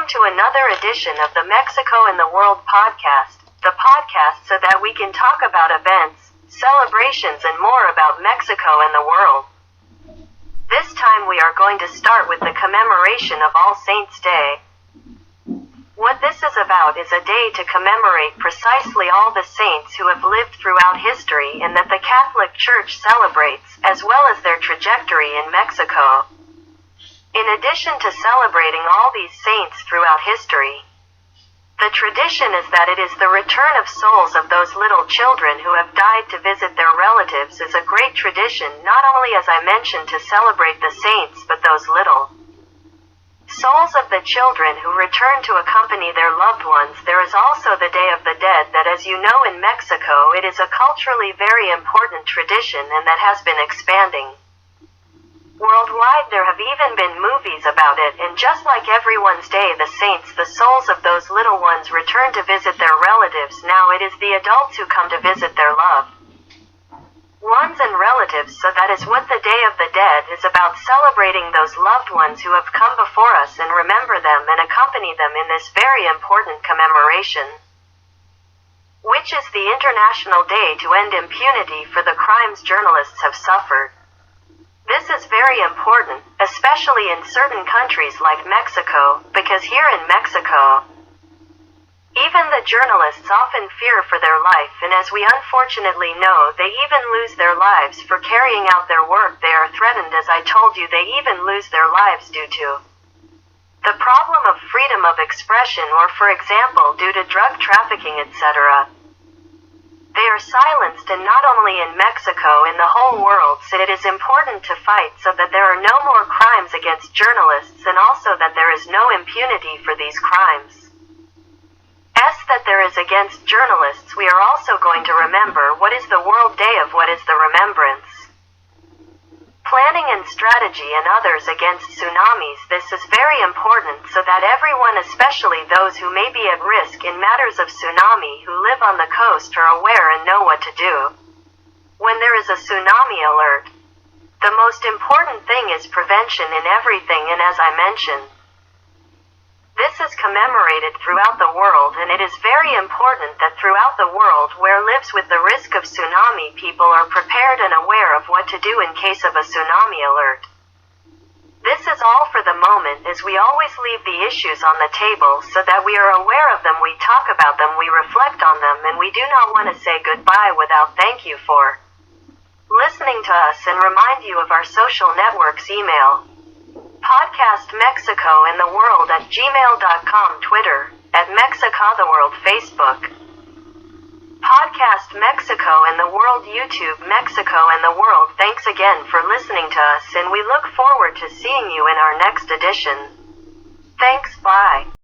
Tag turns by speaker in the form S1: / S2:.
S1: Welcome to another edition of the Mexico in the World podcast, the podcast so that we can talk about events, celebrations, and more about Mexico and the world. This time we are going to start with the commemoration of All Saints' Day. What this is about is a day to commemorate precisely all the saints who have lived throughout history and that the Catholic Church celebrates, as well as their trajectory in Mexico. In addition to celebrating all these saints throughout history, the tradition is that it is the return of souls of those little children who have died to visit their relatives is a great tradition, not only as I mentioned to celebrate the saints but those little souls of the children who return to accompany their loved ones. There is also the Day of the Dead that, as you know, in Mexico it is a culturally very important tradition and that has been expanding. Worldwide there have even been movies about it, and just like everyone's day the saints, the souls of those little ones return to visit their relatives. Now it is the adults who come to visit their loved ones and relatives, so that is what the Day of the Dead is about, celebrating those loved ones who have come before us and remember them and accompany them in this very important commemoration, which is the International Day to End Impunity for the crimes journalists have suffered. This is very important, especially in certain countries like Mexico, because here in Mexico, even the journalists often fear for their life, and as we unfortunately know, they even lose their lives for carrying out their work. They are threatened, as I told you, they even lose their lives due to the problem of freedom of expression, or for example due to drug trafficking, etc. They are silenced, and not only in Mexico, in the whole world, so it is important to fight so that there are no more crimes against journalists, and also that there is no impunity for these crimes that there is against journalists. We are also going to remember what is the World Day of what is the remembrance, planning and strategy and others against tsunamis. This is very important so that everyone, especially those who may be at risk in matters of tsunami, who live on the coast, are aware and know what to do when there is a tsunami alert. The most important thing is prevention in everything, and as I mentioned, this is commemorated throughout the world, and it is very important that throughout the world where lives with the risk of tsunami, people are prepared and aware of what to do in case of a tsunami alert. This is all for the moment, as we always leave the issues on the table so that we are aware of them, we talk about them, we reflect on them, and we do not want to say goodbye without thank you for listening to us, and remind you of our social networks email. Podcast Mexico in the World at gmail.com, Twitter at Mexico the World, Facebook Podcast Mexico in the World, YouTube Mexico in the World. Thanks again for listening to us, and we look forward to seeing you in our next edition. Thanks, bye.